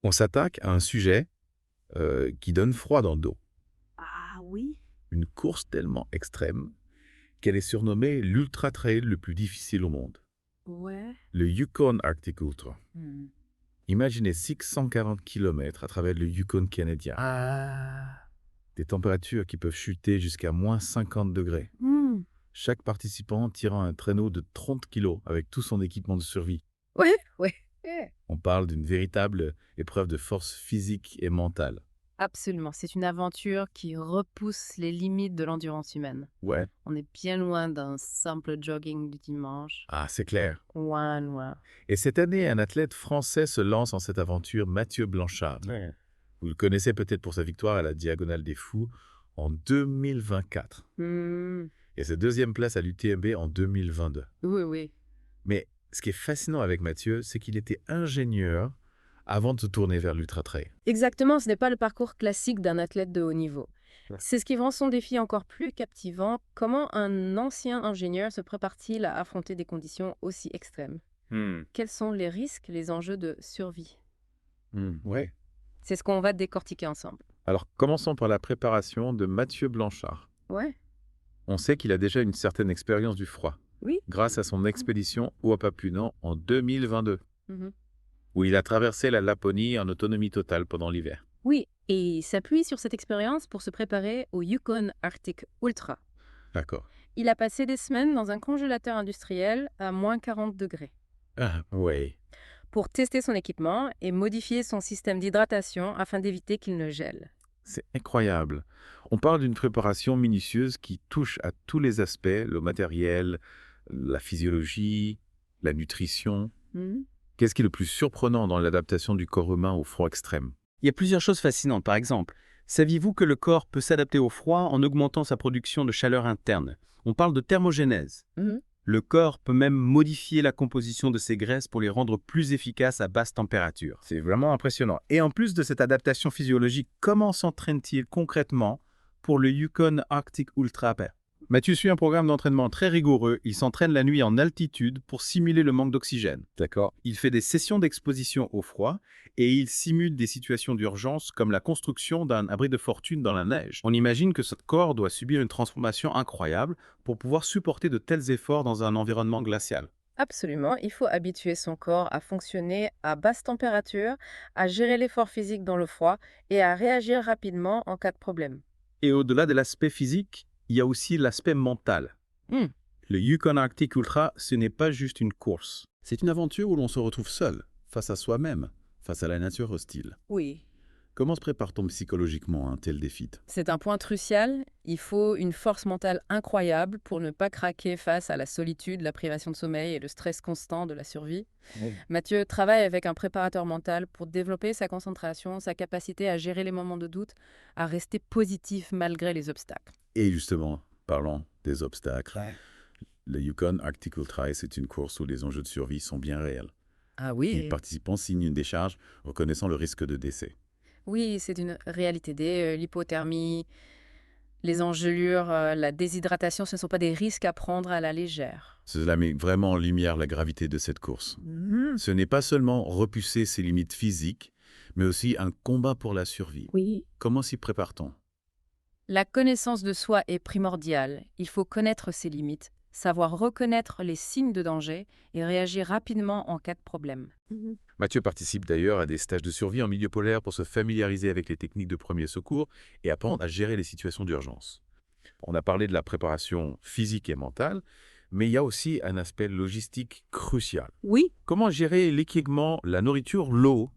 On s'attaque à un sujet qui donne froid dans le dos. Ah oui? Une course tellement extrême qu'elle est surnommée l'Ultra Trail le plus difficile au monde. Ouais. Le Yukon Arctic Ultra. Mmh. Imaginez 640 km à travers le Yukon canadien. Ah. Des températures qui peuvent chuter jusqu'à -50 degrés. Mmh. Chaque participant tirant un traîneau de 30 kilos avec tout son équipement de survie. Ouais, ouais. Eh. On parle d'une véritable épreuve de force physique et mentale. Absolument, c'est une aventure qui repousse les limites de l'endurance humaine. Ouais. On est bien loin d'un simple jogging du dimanche. Ah, c'est clair. Loin, loin. Et cette année, un athlète français se lance en cette aventure, Mathieu Blanchard. Ouais. Vous le connaissez peut-être pour sa victoire à la Diagonale des Fous en 2024 Mmh. et sa deuxième place à l'UTMB en 2022. Oui, oui. Mais ce qui est fascinant avec Mathieu, c'est qu'il était ingénieur avant de se tourner vers l'Ultra Trail. Exactement, ce n'est pas le parcours classique d'un athlète de haut niveau. Ouais. C'est ce qui rend son défi encore plus captivant. Comment un ancien ingénieur se prépare-t-il à affronter des conditions aussi extrêmes? Quels sont les risques, les enjeux de survie? Ouais. C'est ce qu'on va décortiquer ensemble. Alors commençons par la préparation de Mathieu Blanchard. Ouais. On sait qu'il a déjà une certaine expérience du froid, Oui. grâce à son expédition au Papunan en 2022, Mhm. où il a traversé la Laponie en autonomie totale pendant l'hiver. Oui, et il s'appuie sur cette expérience pour se préparer au Yukon Arctic Ultra. D'accord. Il a passé des semaines dans un congélateur industriel à -40 degrés Ah, ouais. pour tester son équipement et modifier son système d'hydratation afin d'éviter qu'il ne gèle. C'est incroyable. On parle d'une préparation minutieuse qui touche à tous les aspects, le matériel, la physiologie, la nutrition. Mhm. Qu'est-ce qui est le plus surprenant dans l'adaptation du corps humain au froid extrême? Il y a plusieurs choses fascinantes. Par exemple, saviez-vous que le corps peut s'adapter au froid en augmentant sa production de chaleur interne? On parle de thermogénèse. Mhm. Le corps peut même modifier la composition de ses graisses pour les rendre plus efficaces à basse température. C'est vraiment impressionnant. Et en plus de cette adaptation physiologique, comment s'entraîne-t-il concrètement pour le Yukon Arctic Ultra? Mathieu suit un programme d'entraînement très rigoureux. Il s'entraîne la nuit en altitude pour simuler le manque d'oxygène. D'accord. Il fait des sessions d'exposition au froid et il simule des situations d'urgence comme la construction d'un abri de fortune dans la neige. On imagine que ce corps doit subir une transformation incroyable pour pouvoir supporter de tels efforts dans un environnement glacial. Absolument, il faut habituer son corps à fonctionner à basse température, à gérer l'effort physique dans le froid et à réagir rapidement en cas de problème. Et au-delà de l'aspect physique, il y a aussi l'aspect mental. Hmm. Le Yukon Arctic Ultra, ce n'est pas juste une course. C'est une aventure où l'on se retrouve seul, face à soi-même, face à la nature hostile. Oui. Comment se prépare-t-on psychologiquement à un tel défi? C'est un point crucial. Il faut une force mentale incroyable pour ne pas craquer face à la solitude, la privation de sommeil et le stress constant de la survie. Oui. Mathieu travaille avec un préparateur mental pour développer sa concentration, sa capacité à gérer les moments de doute, à rester positif malgré les obstacles. Et justement, parlons des obstacles. Ouais. Le Yukon Arctic Ultra, c'est une course où les enjeux de survie sont bien réels. Ah Les oui. participants signent une décharge reconnaissant le risque de décès. Oui, c'est une réalité. L'hypothermie, les engelures, la déshydratation, ce ne sont pas des risques à prendre à la légère. Cela met vraiment en lumière la gravité de cette course. Ce n'est pas seulement repousser ses limites physiques, mais aussi un combat pour la survie. Oui. Comment s'y prépare-t-on? La connaissance de soi est primordiale. Il faut connaître ses limites, savoir reconnaître les signes de danger et réagir rapidement en cas de problème. Mathieu participe d'ailleurs à des stages de survie en milieu polaire pour se familiariser avec les techniques de premier secours et apprendre à gérer les situations d'urgence. On a parlé de la préparation physique et mentale, mais il y a aussi un aspect logistique crucial. Oui, Comment gérer l'équipement, la nourriture, l'eau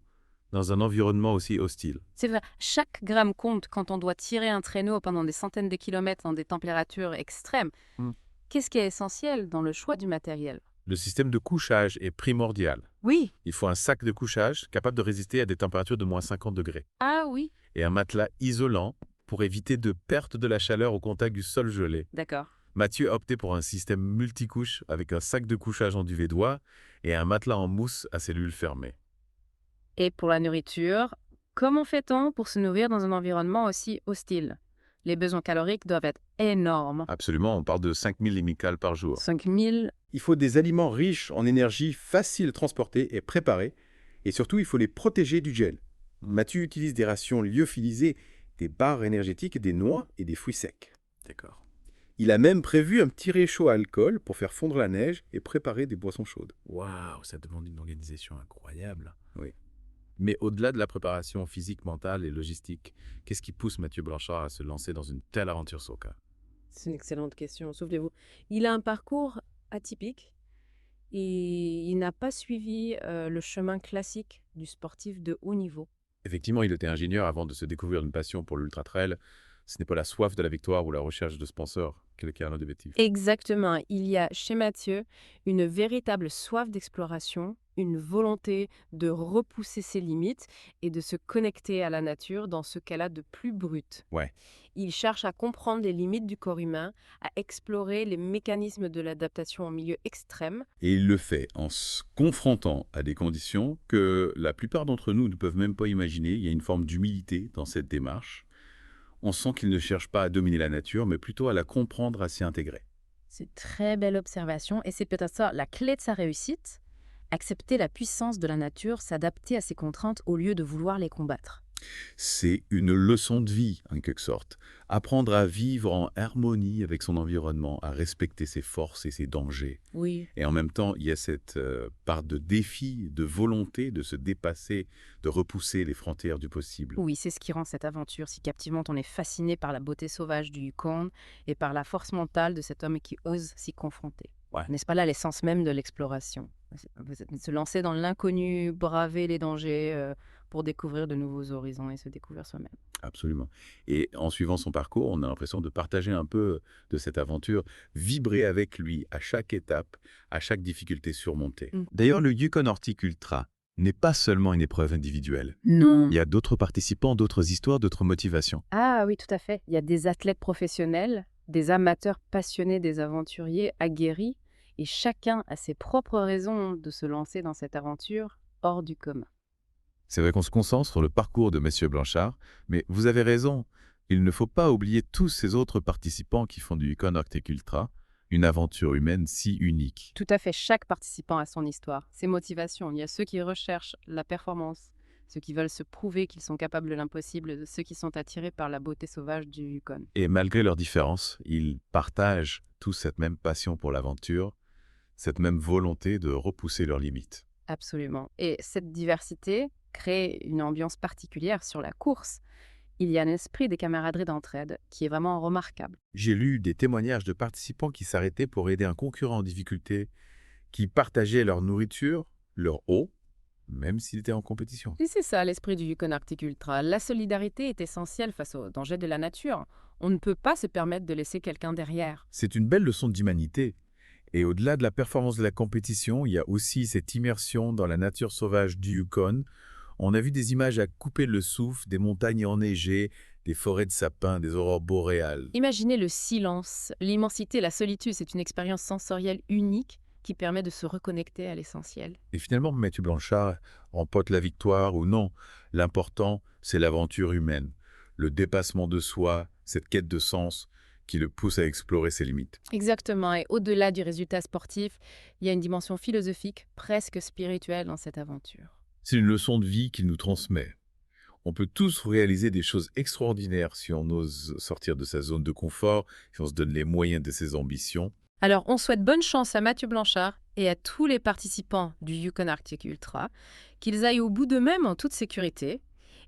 dans un environnement aussi hostile? c'est vrai. Chaque gramme compte quand on doit tirer un traîneau pendant des centaines de kilomètres dans des températures extrêmes. Hmm. Qu'est-ce qui est essentiel dans le choix du matériel? Le système de couchage est primordial. Oui. Il faut un sac de couchage capable de résister à des températures de -50 degrés Ah oui. et un matelas isolant pour éviter de perte de la chaleur au contact du sol gelé. D'accord. Mathieu a opté pour un système multicouche avec un sac de couchage en duvet d'oie et un matelas en mousse à cellules fermées. Et pour la nourriture, comment fait-on pour se nourrir dans un environnement aussi hostile? Les besoins caloriques doivent être énormes. Absolument, on parle de 5000 limicales par jour. 5000. Il faut des aliments riches en énergie, faciles à transporter et préparer. Et surtout, il faut les protéger du gel. Mathieu utilise des rations lyophilisées, des barres énergétiques, des noix et des fruits secs. D'accord. Il a même prévu un petit réchaud à alcool pour faire fondre la neige et préparer des boissons chaudes. Waouh, ça demande une organisation incroyable. Oui. Mais au-delà de la préparation physique, mentale et logistique, qu'est-ce qui pousse Mathieu Blanchard à se lancer dans une telle aventure Soka? C'est une excellente question. Souvenez-vous, il a un parcours atypique et il n'a pas suivi le chemin classique du sportif de haut niveau. Effectivement, il était ingénieur avant de se découvrir une passion pour l'ultra-trail. Ce n'est pas la soif de la victoire ou la recherche de sponsors qui est un objectif. Exactement. Il y a chez Mathieu une véritable soif d'exploration, une volonté de repousser ses limites et de se connecter à la nature dans ce qu'elle a de plus brut. Ouais. Il cherche à comprendre les limites du corps humain, à explorer les mécanismes de l'adaptation en milieu extrême. Et il le fait en se confrontant à des conditions que la plupart d'entre nous ne peuvent même pas imaginer. Il y a une forme d'humilité dans cette démarche. On sent qu'il ne cherche pas à dominer la nature, mais plutôt à la comprendre, à s'y intégrer. C'est une très belle observation et c'est peut-être ça la clé de sa réussite. Accepter la puissance de la nature, s'adapter à ses contraintes au lieu de vouloir les combattre. C'est une leçon de vie, en quelque sorte. Apprendre à vivre en harmonie avec son environnement, à respecter ses forces et ses dangers. Oui. Et en même temps, il y a cette part de défi, de volonté de se dépasser, de repousser les frontières du possible. Oui, c'est ce qui rend cette aventure si captivante. On est fasciné par la beauté sauvage du Yukon et par la force mentale de cet homme qui ose s'y confronter. Ouais. N'est-ce pas là l'essence même de l'exploration? Se lancer dans l'inconnu, braver les dangers pour découvrir de nouveaux horizons et se découvrir soi-même. Absolument. Et en suivant son parcours, on a l'impression de partager un peu de cette aventure, vibrer avec lui à chaque étape, à chaque difficulté surmontée. D'ailleurs, le Yukon Arctic Ultra n'est pas seulement une épreuve individuelle. Non. Il y a d'autres participants, d'autres histoires, d'autres motivations. Ah oui, tout à fait. Il y a des athlètes professionnels, des amateurs passionnés, des aventuriers aguerris, et chacun a ses propres raisons de se lancer dans cette aventure hors du commun. C'est vrai qu'on se concentre sur le parcours de Monsieur Blanchard, mais vous avez raison, il ne faut pas oublier tous ces autres participants qui font du Yukon Arctic Ultra, une aventure humaine si unique. Tout à fait, chaque participant a son histoire, ses motivations. Il y a ceux qui recherchent la performance, ceux qui veulent se prouver qu'ils sont capables de l'impossible, ceux qui sont attirés par la beauté sauvage du Yukon. Et malgré leurs différences, ils partagent tous cette même passion pour l'aventure, cette même volonté de repousser leurs limites. Absolument. Et cette diversité crée une ambiance particulière sur la course. Il y a un esprit de camaraderie d'entraide qui est vraiment remarquable. J'ai lu des témoignages de participants qui s'arrêtaient pour aider un concurrent en difficulté, qui partageaient leur nourriture, leur eau, même s'il était en compétition. Et c'est ça l'esprit du Yukon Arctic Ultra. La solidarité est essentielle face aux dangers de la nature. On ne peut pas se permettre de laisser quelqu'un derrière. C'est une belle leçon d'humanité. Et au-delà de la performance de la compétition, il y a aussi cette immersion dans la nature sauvage du Yukon. On a vu des images à couper le souffle, des montagnes enneigées, des forêts de sapins, des aurores boréales. Imaginez le silence, l'immensité, la solitude. C'est une expérience sensorielle unique qui permet de se reconnecter à l'essentiel. Et finalement, Mathieu Blanchard remporte la victoire ou non. L'important, c'est l'aventure humaine, le dépassement de soi, cette quête de sens qui le pousse à explorer ses limites. Exactement. Et au-delà du résultat sportif, il y a une dimension philosophique, presque spirituelle dans cette aventure. C'est une leçon de vie qu'il nous transmet. On peut tous réaliser des choses extraordinaires si on ose sortir de sa zone de confort, si on se donne les moyens de ses ambitions. Alors, on souhaite bonne chance à Mathieu Blanchard et à tous les participants du Yukon Arctic Ultra, qu'ils aillent au bout d'eux-mêmes en toute sécurité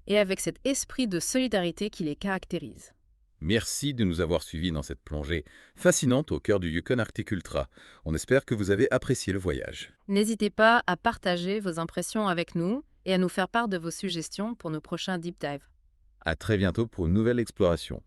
et avec cet esprit de solidarité qui les caractérise. Merci de nous avoir suivis dans cette plongée fascinante au cœur du Yukon Arctic Ultra. On espère que vous avez apprécié le voyage. N'hésitez pas à partager vos impressions avec nous et à nous faire part de vos suggestions pour nos prochains deep dives. À très bientôt pour une nouvelle exploration.